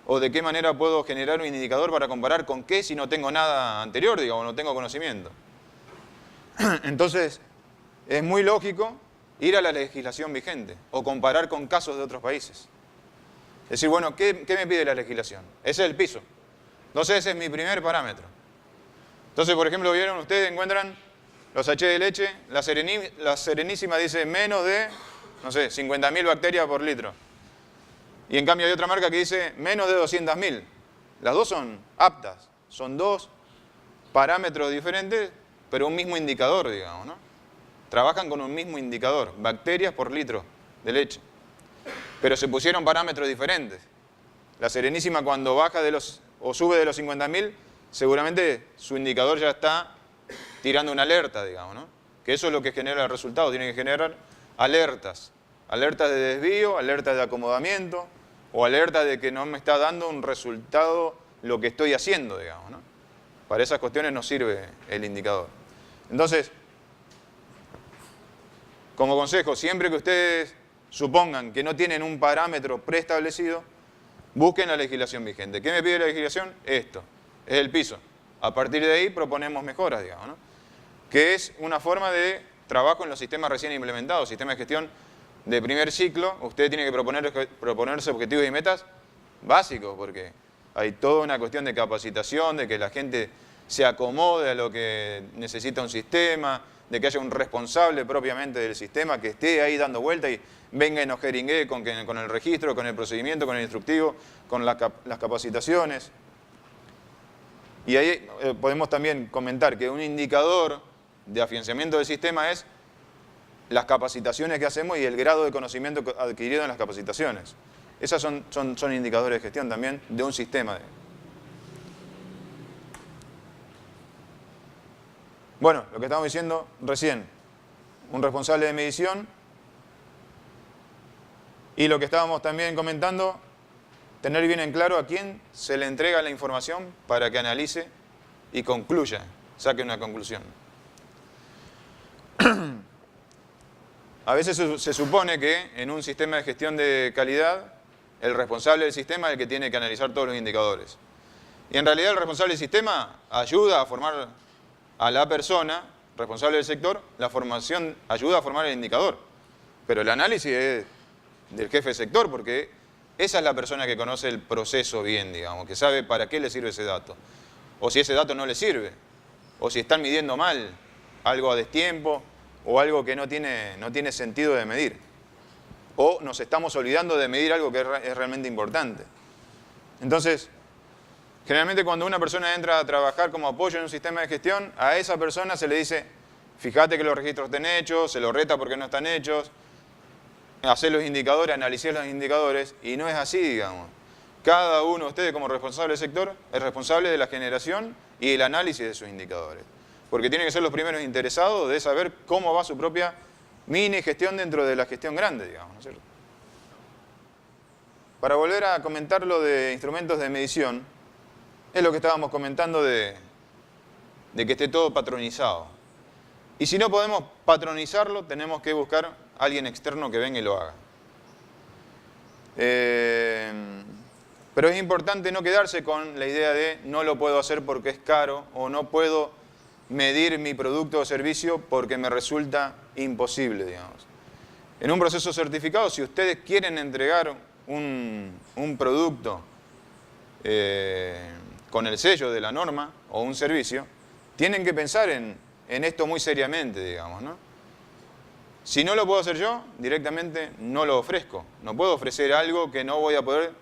¿O de qué manera puedo generar un indicador para comparar con qué si no tengo nada anterior, digamos, no tengo conocimiento? Entonces, es muy lógico ir a la legislación vigente o comparar con casos de otros países. Es decir, bueno, ¿qué me pide la legislación? Ese es el piso. Entonces ese es mi primer parámetro. Entonces, por ejemplo, vieron, ustedes encuentran los sachets de leche, la Serenísima dice menos de, no sé, 50.000 bacterias por litro. Y en cambio hay otra marca que dice menos de 200.000. Las dos son aptas, son dos parámetros diferentes, pero un mismo indicador, digamos, ¿no? Trabajan con un mismo indicador, bacterias por litro de leche. Pero se pusieron parámetros diferentes. La Serenísima cuando baja o sube de los 50.000, seguramente su indicador ya está tirando una alerta, digamos, ¿no? Que eso es lo que genera el resultado, tiene que generar alertas. Alertas de desvío, alertas de acomodamiento, o alertas de que no me está dando un resultado lo que estoy haciendo, digamos, ¿no? Para esas cuestiones nos sirve el indicador. Entonces, como consejo, siempre que ustedes supongan que no tienen un parámetro preestablecido, busquen la legislación vigente. ¿Qué me pide la legislación? Esto, es el piso. A partir de ahí proponemos mejoras, digamos, ¿no? Que es una forma de trabajo en los sistemas recién implementados, sistemas de gestión de primer ciclo. Usted tiene que proponerse objetivos y metas básicos, porque hay toda una cuestión de capacitación, de que la gente se acomode a lo que necesita un sistema, de que haya un responsable propiamente del sistema que esté ahí dando vuelta y venga y nos jeringuee con el registro, con el procedimiento, con el instructivo, con las capacitaciones. Y ahí podemos también comentar que un indicador de afianzamiento del sistema es las capacitaciones que hacemos y el grado de conocimiento adquirido en las capacitaciones. Esos son indicadores de gestión también de un sistema. Bueno, lo que estábamos diciendo recién, un responsable de medición, y lo que estábamos también comentando, tener bien en claro a quién se le entrega la información para que analice y concluya, saque una conclusión. A veces se supone que en un sistema de gestión de calidad, el responsable del sistema es el que tiene que analizar todos los indicadores. Y en realidad el responsable del sistema ayuda a formar a la persona responsable del sector, la formación ayuda a formar el indicador. Pero el análisis es del jefe de sector, porque esa es la persona que conoce el proceso bien, digamos, que sabe para qué le sirve ese dato. O si ese dato no le sirve, o si están midiendo mal, algo a destiempo, o algo que no tiene sentido de medir. O nos estamos olvidando de medir algo que es realmente importante. Entonces, generalmente cuando una persona entra a trabajar como apoyo en un sistema de gestión, a esa persona se le dice, fíjate que los registros estén hechos, se los reta porque no están hechos, hacer los indicadores, analizar los indicadores, y no es así, digamos. Cada uno de ustedes como responsable del sector es responsable de la generación y el análisis de sus indicadores. Porque tienen que ser los primeros interesados de saber cómo va su propia mini gestión dentro de la gestión grande, digamos, ¿no es cierto? Para volver a comentar lo de instrumentos de medición, es lo que estábamos comentando de que esté todo patronizado. Y si no podemos patronizarlo, tenemos que buscar a alguien externo que venga y lo haga. Pero es importante no quedarse con la idea de no lo puedo hacer porque es caro o no puedo medir mi producto o servicio porque me resulta imposible, digamos. En un proceso certificado, si ustedes quieren entregar un producto con el sello de la norma o un servicio, tienen que pensar en esto muy seriamente, digamos, ¿no? Si no lo puedo hacer yo, directamente no lo ofrezco. No puedo ofrecer algo que no voy a poder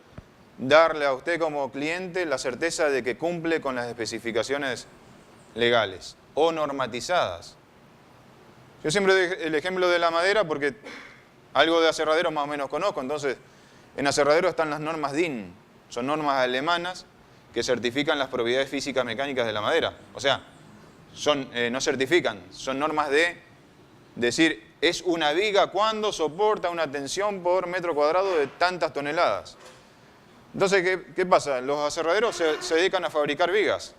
darle a usted como cliente la certeza de que cumple con las especificaciones legales o normatizadas. Yo siempre doy el ejemplo de la madera porque algo de aserraderos más o menos conozco. Entonces, en aserradero están las normas DIN. Son normas alemanas que certifican las propiedades físicas mecánicas de la madera. O sea, no certifican, son normas de decir, es una viga cuando soporta una tensión por metro cuadrado de tantas toneladas. Entonces, ¿qué pasa? Los aserraderos se dedican a fabricar vigas,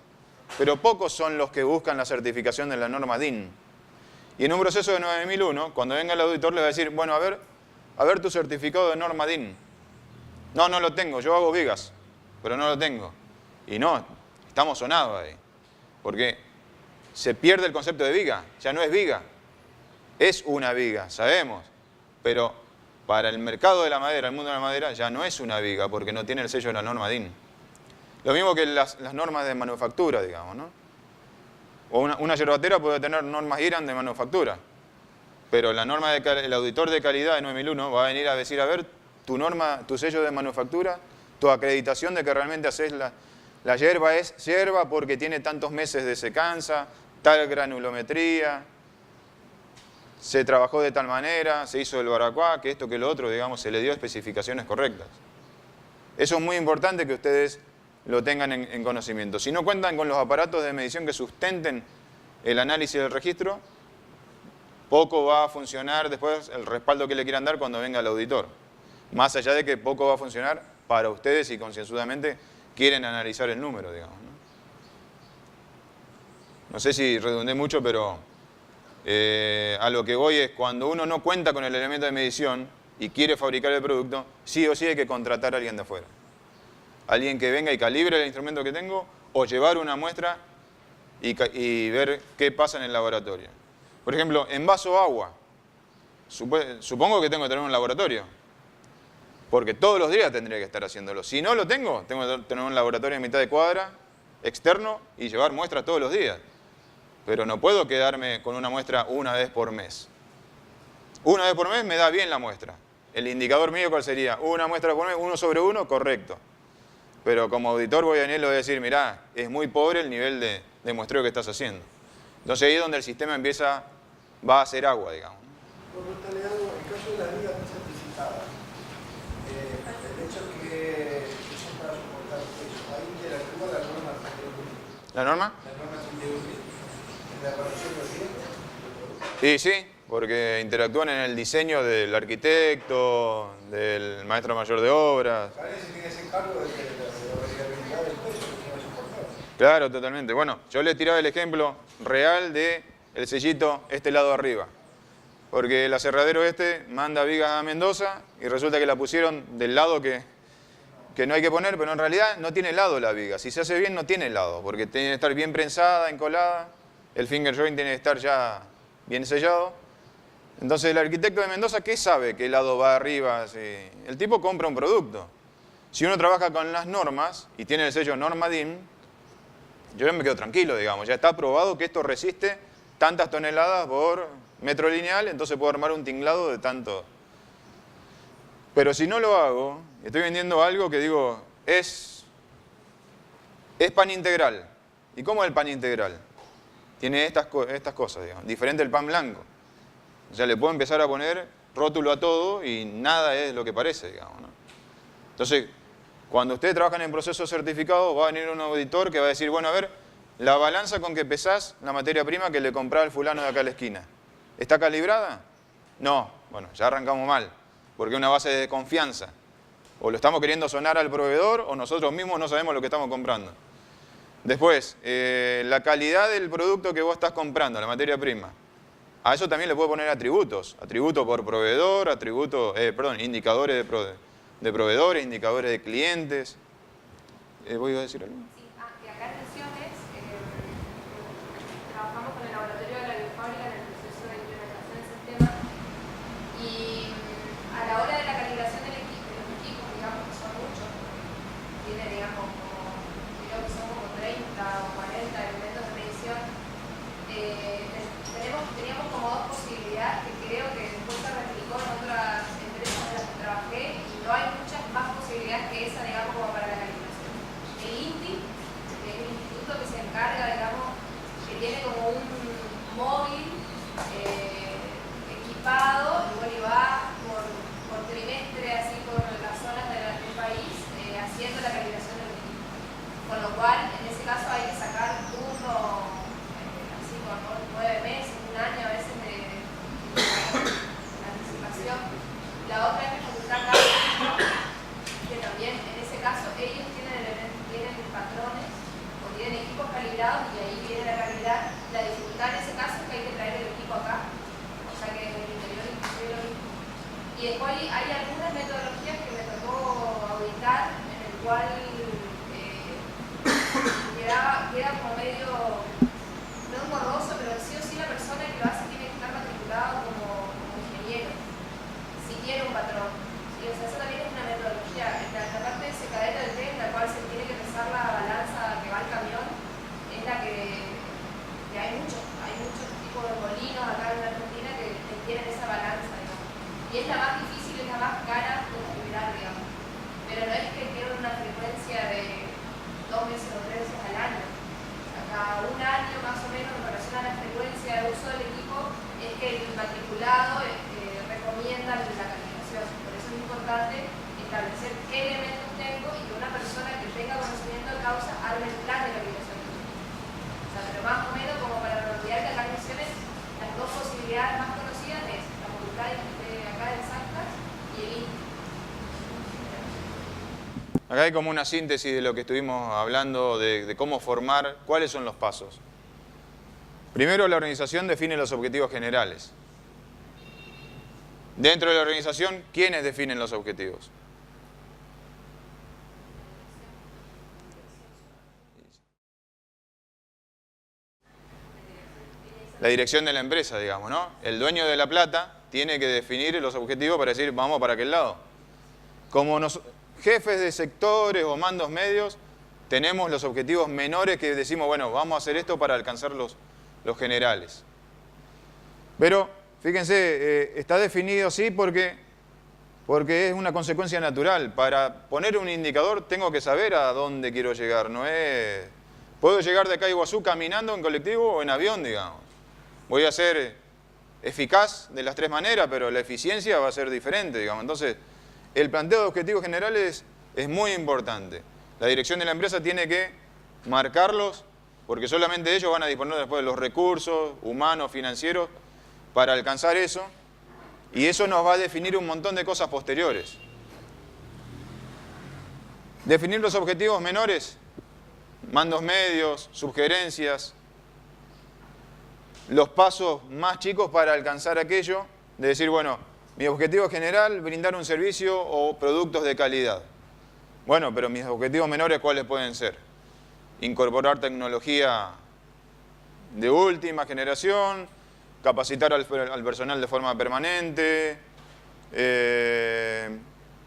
pero pocos son los que buscan la certificación de la norma DIN. Y en un proceso de 9001, cuando venga el auditor le va a decir, bueno, a ver tu certificado de norma DIN. No, no lo tengo, yo hago vigas, pero no lo tengo. Y no, estamos sonados ahí, porque se pierde el concepto de viga, ya no es viga. Es una viga, sabemos, pero para el mercado de la madera, el mundo de la madera, ya no es una viga porque no tiene el sello de la norma DIN. Lo mismo que las normas de manufactura, digamos, ¿no? O una yerbatera puede tener normas IRAN de manufactura, pero la norma el auditor de calidad de 9001 va a venir a decir, a ver, tu norma, tu sello de manufactura, tu acreditación de que realmente haces la yerba es yerba porque tiene tantos meses de secanza, tal granulometría, se trabajó de tal manera, se hizo el baracuá, que esto, que lo otro, digamos, se le dio especificaciones correctas. Eso es muy importante que ustedes lo tengan en conocimiento. Si no cuentan con los aparatos de medición que sustenten el análisis del registro, poco va a funcionar después el respaldo que le quieran dar cuando venga el auditor. Más allá de que poco va a funcionar para ustedes si concienzudamente quieren analizar el número, digamos, ¿no? No sé si redundé mucho, pero a lo que voy es cuando uno no cuenta con el elemento de medición y quiere fabricar el producto, sí o sí hay que contratar a alguien de afuera. Alguien que venga y calibre el instrumento que tengo o llevar una muestra y ver qué pasa en el laboratorio. Por ejemplo, envaso agua. Supongo que tengo que tener un laboratorio, porque todos los días tendría que estar haciéndolo. Si no lo tengo que tener un laboratorio en mitad de cuadra, externo, y llevar muestras todos los días. Pero no puedo quedarme con una muestra una vez por mes. Una vez por mes me da bien la muestra. El indicador mío, ¿cuál sería? Una muestra por mes, 1/1, correcto. Pero como auditor voy a venir y le voy a decir, mirá, es muy pobre el nivel de muestreo que estás haciendo. Entonces ahí es donde el sistema va a hacer agua, digamos.
Por lo tal, en el caso de la viga no certificada, el hecho que son para soportar peso, ahí interactúa la norma TURI.
¿La norma?
La norma TURI, en la evaluación del riesgo.
Sí, sí, porque interactúan en el diseño del arquitecto, del maestro mayor de obras.
Parece que tiene ese cargo de que la variabilidad del peso que tiene que soportar.
Claro, totalmente. Bueno, yo les tiraba el ejemplo real de el sellito este lado arriba. Porque el aserradero este manda vigas a Mendoza y resulta que la pusieron del lado que no hay que poner, pero en realidad no tiene lado la viga. Si se hace bien no tiene lado, porque tiene que estar bien prensada, encolada, el finger joint tiene que estar ya bien sellado. Entonces el arquitecto de Mendoza, ¿qué sabe qué lado va arriba? Si el tipo compra un producto. Si uno trabaja con las normas y tiene el sello Norma DIN, yo ya me quedo tranquilo, digamos. Ya está probado que esto resiste tantas toneladas por metro lineal, entonces puedo armar un tinglado de tanto. Pero si no lo hago, estoy vendiendo algo que digo, es pan integral. ¿Y cómo es el pan integral? Tiene estas cosas, digamos, diferente del pan blanco. O sea, le puedo empezar a poner rótulo a todo y nada es lo que parece, digamos, ¿no? Entonces, cuando ustedes trabajan en proceso certificado, va a venir un auditor que va a decir, bueno, a ver, la balanza con que pesás la materia prima que le compraba el fulano de acá a la esquina, ¿está calibrada? No. Bueno, ya arrancamos mal, porque es una base de confianza. O lo estamos queriendo sonar al proveedor o nosotros mismos no sabemos lo que estamos comprando. Después, la calidad del producto que vos estás comprando, la materia prima. A eso también le puedo poner atributos. Atributo por proveedor, indicadores de proveedores, indicadores de clientes. ¿Voy a decir algo?
Sí, que acá en Misiones trabajamos con el laboratorio de la biofábrica en el proceso de implementación del sistema y a la hora de la calibración de los equipos, digamos que son muchos, tiene, digamos, creo que son como 30 o 40 elementos de medición, teníamos como dos posibilidades que creo que después se replicó en otras empresas en las que trabajé y no hay muchas más posibilidades que esa, digamos, como para la calibración. El INTI, que es el instituto que se encarga, digamos, que tiene como un móvil equipado y bueno, y va por trimestre, así por las zonas del país, haciendo la calibración de los equipos. Con lo cual, en ese caso hay que sacar un turno, así con 9 meses, un año a veces de anticipación. La otra es que consultar cada equipo, que también en ese caso ellos tienen patrones o tienen equipos calibrados y ahí viene la calidad. La dificultad en ese caso es que hay que traer el equipo acá, o sea que en el interior inclusive lo mismo. Y después hay algunas metodologías que me tocó auditar en el cual queda como medio, no engorroso, pero sí o sí la persona que lo hace tiene que estar matriculado como ingeniero, si tiene un patrón. ¿Sí? O sea, eso también es una metodología. La parte de secadero del tren, en la cual se tiene que pesar la balanza que va al camión, es la que hay hay muchos tipos de molinos acá en la Argentina que tienen esa balanza, digamos. Y es la más difícil, es la más cara de calibrar, digamos. Pero no es que tiene una frecuencia de 2 meses o 3 veces al año. O sea, cada un año más o menos en relación a la frecuencia de uso del equipo es que el matriculado recomienda la calibración. Por eso es importante establecer qué elementos tengo y que una persona que tenga conocimiento de causa arme el plan de calibración. O sea, pero más o menos como para redondear que las misiones, las dos posibilidades más conocidas es la facultad de acá de Exactas y el INTI.
Acá hay como una síntesis de lo que estuvimos hablando de cómo formar, cuáles son los pasos. Primero, la organización define los objetivos generales. Dentro de la organización, ¿quiénes definen los objetivos? La dirección de la empresa, digamos, ¿no? El dueño de la plata tiene que definir los objetivos para decir, vamos para aquel lado. Como jefes de sectores o mandos medios, tenemos los objetivos menores que decimos, bueno, vamos a hacer esto para alcanzar los generales. Pero, fíjense, está definido así porque es una consecuencia natural. Para poner un indicador tengo que saber a dónde quiero llegar. No es... Puedo llegar de acá a Iguazú caminando en colectivo o en avión, digamos. Voy a ser eficaz de las tres maneras, pero la eficiencia va a ser diferente, digamos. Entonces, el planteo de objetivos generales es muy importante. La dirección de la empresa tiene que marcarlos, porque solamente ellos van a disponer después de los recursos humanos, financieros, para alcanzar eso. Y eso nos va a definir un montón de cosas posteriores. Definir los objetivos menores, mandos medios, subgerencias, los pasos más chicos para alcanzar aquello, de decir, bueno, mi objetivo general, brindar un servicio o productos de calidad. Bueno, pero mis objetivos menores, ¿cuáles pueden ser? Incorporar tecnología de última generación, capacitar al personal de forma permanente,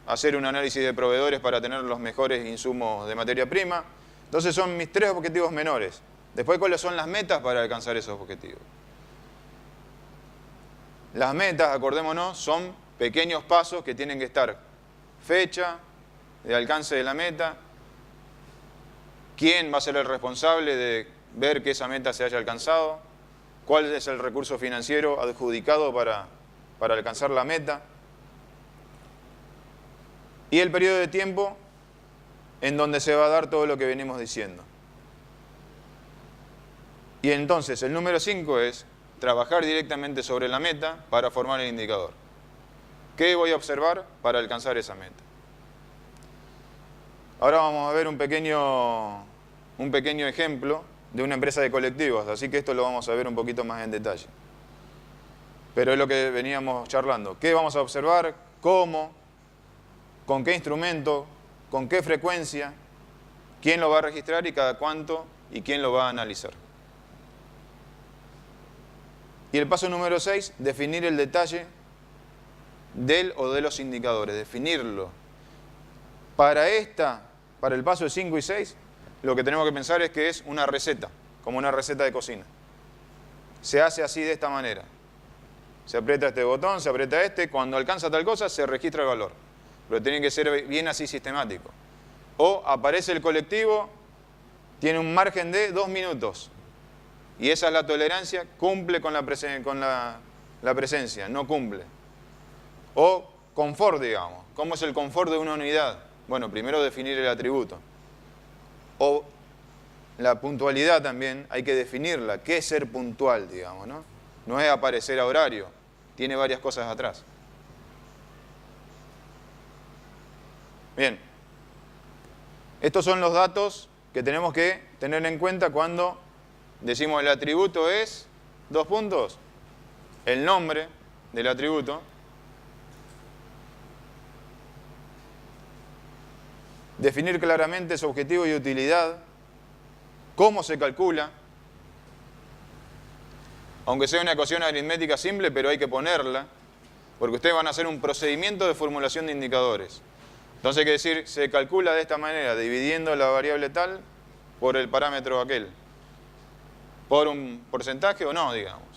hacer un análisis de proveedores para tener los mejores insumos de materia prima. Entonces son mis 3 objetivos menores. Después, ¿cuáles son las metas para alcanzar esos objetivos? Las metas, acordémonos, son pequeños pasos que tienen que estar fecha de alcance de la meta, quién va a ser el responsable de ver que esa meta se haya alcanzado, cuál es el recurso financiero adjudicado para alcanzar la meta, y el periodo de tiempo en donde se va a dar todo lo que venimos diciendo. Y entonces el número 5 es trabajar directamente sobre la meta para formar el indicador. ¿Qué voy a observar para alcanzar esa meta? Ahora vamos a ver un pequeño ejemplo de una empresa de colectivos, así que esto lo vamos a ver un poquito más en detalle. Pero es lo que veníamos charlando. ¿Qué vamos a observar? ¿Cómo? ¿Con qué instrumento? ¿Con qué frecuencia? ¿Quién lo va a registrar y cada cuánto? ¿Y quién lo va a analizar? Y el paso número 6, definir el detalle del o de los indicadores, definirlo. Para el paso de 5 y 6, lo que tenemos que pensar es que es una receta, como una receta de cocina. Se hace así de esta manera. Se aprieta este botón, se aprieta este, cuando alcanza tal cosa se registra el valor. Pero tiene que ser bien así sistemático. O aparece el colectivo, tiene un margen de 2 minutos. Y esa es la tolerancia, cumple con la presencia, no cumple. O confort, digamos. ¿Cómo es el confort de una unidad? Bueno, primero definir el atributo. O la puntualidad también, hay que definirla. ¿Qué es ser puntual, digamos, no? No es aparecer a horario, tiene varias cosas atrás. Bien. Estos son los datos que tenemos que tener en cuenta cuando decimos el atributo es, 2 puntos, el nombre del atributo, definir claramente su objetivo y utilidad, cómo se calcula, aunque sea una ecuación aritmética simple, pero hay que ponerla, porque ustedes van a hacer un procedimiento de formulación de indicadores. Entonces hay que decir, se calcula de esta manera, dividiendo la variable tal por el parámetro aquel. por un porcentaje o no, digamos.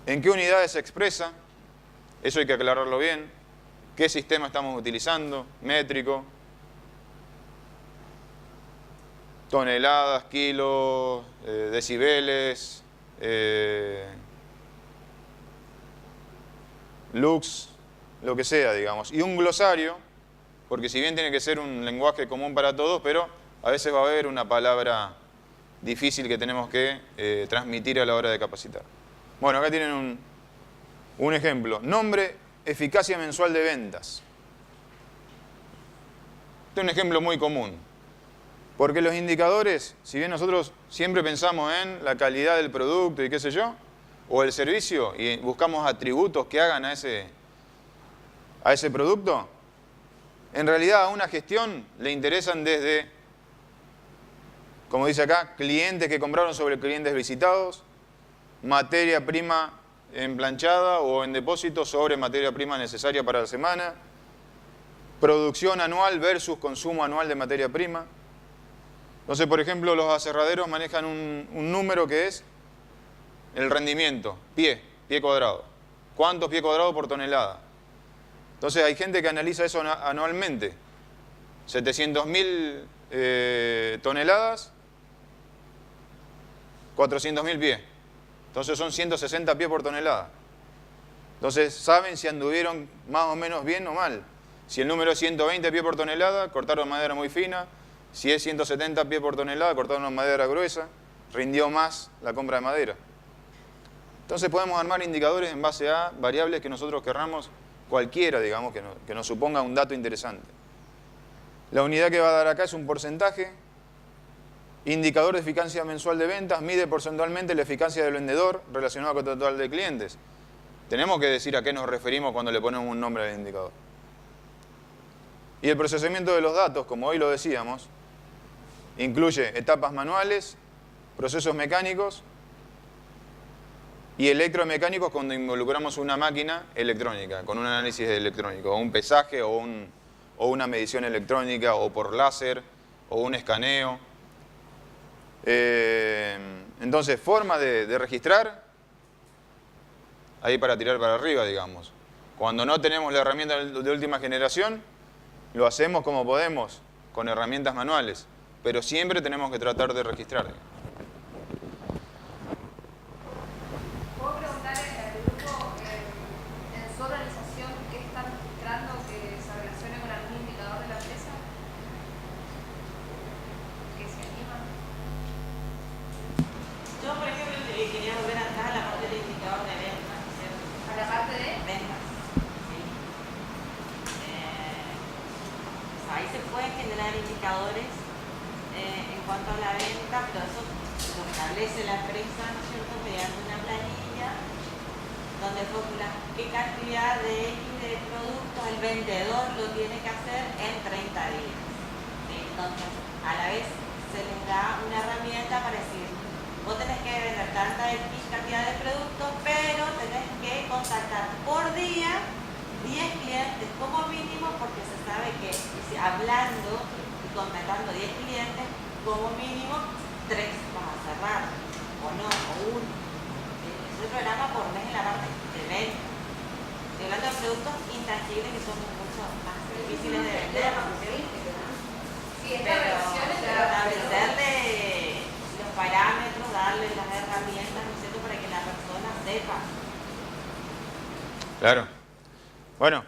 ¿En qué unidades se expresa? Eso hay que aclararlo bien. ¿Qué sistema estamos utilizando? Métrico. Toneladas, kilos, decibeles, lux, lo que sea, digamos. Y un glosario, porque si bien tiene que ser un lenguaje común para todos, pero a veces va a haber una palabra difícil que tenemos que transmitir a la hora de capacitar. Bueno, acá tienen un ejemplo. Nombre, eficacia mensual de ventas. Este es un ejemplo muy común. Porque los indicadores, si bien nosotros siempre pensamos en la calidad del producto y qué sé yo, o el servicio, y buscamos atributos que hagan a ese producto, en realidad a una gestión le interesan desde, como dice acá, clientes que compraron sobre clientes visitados, materia prima en planchada o en depósito sobre materia prima necesaria para la semana, producción anual versus consumo anual de materia prima. Entonces, por ejemplo, los aserraderos manejan un número que es el rendimiento, pie cuadrado. ¿Cuántos pies cuadrados por tonelada? Entonces, hay gente que analiza eso anualmente. 700.000 toneladas, 400.000 pies. Entonces, son 160 pies por tonelada. Entonces, saben si anduvieron más o menos bien o mal. Si el número es 120 pies por tonelada, cortaron madera muy fina. Si es 170 pies por tonelada, cortaron una madera gruesa, rindió más la compra de madera. Entonces podemos armar indicadores en base a variables que nosotros querramos, cualquiera, digamos, que nos suponga un dato interesante. La unidad que va a dar acá es un porcentaje. Indicador de eficacia mensual de ventas, mide porcentualmente la eficacia del vendedor relacionado con el total de clientes. Tenemos que decir a qué nos referimos cuando le ponemos un nombre al indicador. Y el procesamiento de los datos, como hoy lo decíamos, incluye etapas manuales, procesos mecánicos y electromecánicos cuando involucramos una máquina electrónica, con un análisis electrónico, o un pesaje, o una medición electrónica, o por láser, o un escaneo. Entonces, forma de registrar, ahí para tirar para arriba, digamos. Cuando no tenemos la herramienta de última generación, lo hacemos como podemos, con herramientas manuales, pero siempre tenemos que tratar de registrar.
¿Puedo preguntar al grupo en su organización qué están registrando que se relacione con algún indicador de la empresa? ¿Que se animan?
Yo, por ejemplo, quería volver acá a la parte del indicador de ventas, ¿cierto?
¿A la parte de?
Ventas. Ahí se pueden generar indicadores en cuanto a la venta, pero eso lo establece la empresa, ¿no es cierto?, mediante una planilla donde formula qué cantidad de X de productos el vendedor lo tiene que hacer en 30 días. ¿Sí? Entonces, a la vez se les da una herramienta para decir, vos tenés que vender tanta X cantidad de productos, pero tenés que contactar por día 10 clientes como mínimo, porque se sabe que hablando y contactando 10 clientes, como mínimo 3 vas a cerrar, o no, o uno. Es el programa por mes en la parte de venta. Estoy hablando de productos intangibles que son mucho más difíciles de vender.
Sí, esta
Pero
revisión es de
establecerle los parámetros, darle las herramientas, ¿no es cierto?, para que la persona sepa.
Claro. Bueno,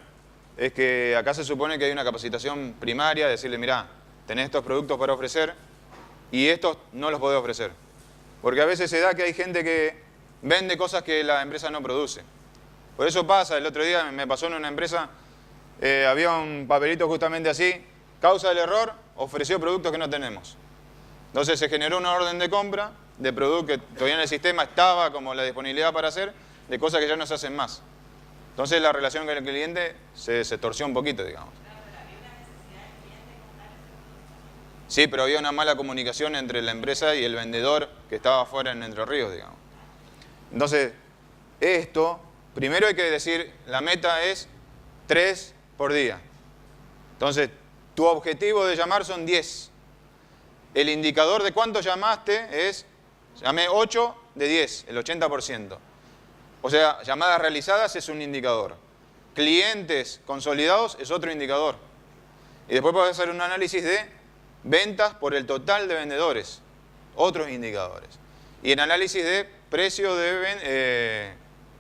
es que acá se supone que hay una capacitación primaria, decirle, mirá, tenés estos productos para ofrecer y estos no los podés ofrecer. Porque a veces se da que hay gente que vende cosas que la empresa no produce. Por eso pasa, el otro día me pasó en una empresa, había un papelito justamente así, causa del error, ofreció productos que no tenemos. Entonces se generó una orden de compra de productos que todavía en el sistema estaba como la disponibilidad para hacer, de cosas que ya no se hacen más. Entonces la relación con el cliente se torció un poquito, digamos. Sí, pero había una mala comunicación entre la empresa y el vendedor que estaba afuera en Entre Ríos, digamos. Entonces, esto, primero hay que decir, la meta es 3 por día. Entonces, tu objetivo de llamar son 10. El indicador de cuánto llamaste es Llamé 8 de 10, el 80%. O sea, llamadas realizadas es un indicador. Clientes consolidados es otro indicador. Y después podés hacer un análisis de ventas por el total de vendedores, otros indicadores. Y en análisis de precio de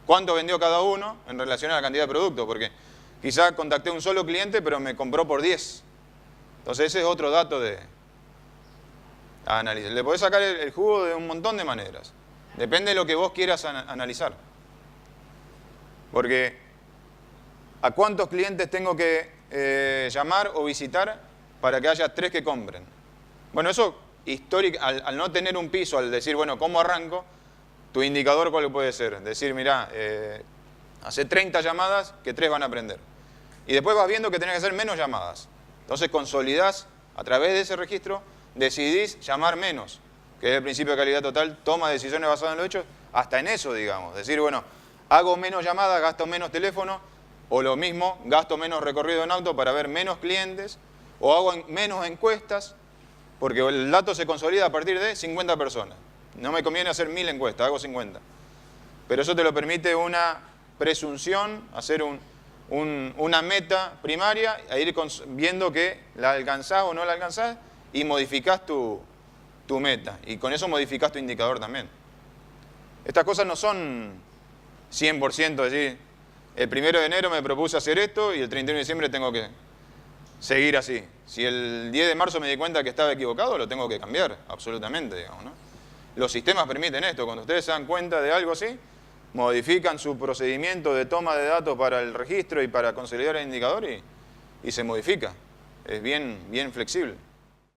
cuánto vendió cada uno en relación a la cantidad de productos, porque quizá contacté a un solo cliente, pero me compró por 10. Entonces ese es otro dato de análisis. Le podés sacar el jugo de un montón de maneras. Depende de lo que vos quieras analizar. Porque ¿a cuántos clientes tengo que llamar o visitar para que haya 3 que compren? Bueno, eso al no tener un piso, al decir, bueno, ¿cómo arranco? Tu indicador, ¿cuál puede ser? Decir, mirá, hace 30 llamadas que 3 van a aprender. Y después vas viendo que tenés que hacer menos llamadas. Entonces consolidás a través de ese registro, decidís llamar menos, que es el principio de calidad total, toma decisiones basadas en los hechos, hasta en eso, digamos. Decir, bueno, hago menos llamadas, gasto menos teléfono, o lo mismo, gasto menos recorrido en auto para ver menos clientes, o hago menos encuestas, porque el dato se consolida a partir de 50 personas. No me conviene hacer 1000 encuestas, hago 50. Pero eso te lo permite una presunción, hacer una meta primaria, e ir viendo que la alcanzás o no la alcanzás, y modificás tu meta. Y con eso modificás tu indicador también. Estas cosas no son 100%, decir, el 1 de enero me propuse hacer esto y el 31 de diciembre tengo que seguir así. Si el 10 de marzo me di cuenta que estaba equivocado, lo tengo que cambiar, absolutamente, digamos, ¿no? Los sistemas permiten esto. Cuando ustedes se dan cuenta de algo así, modifican su procedimiento de toma de datos para el registro y para consolidar el indicador y se modifica. Es bien flexible.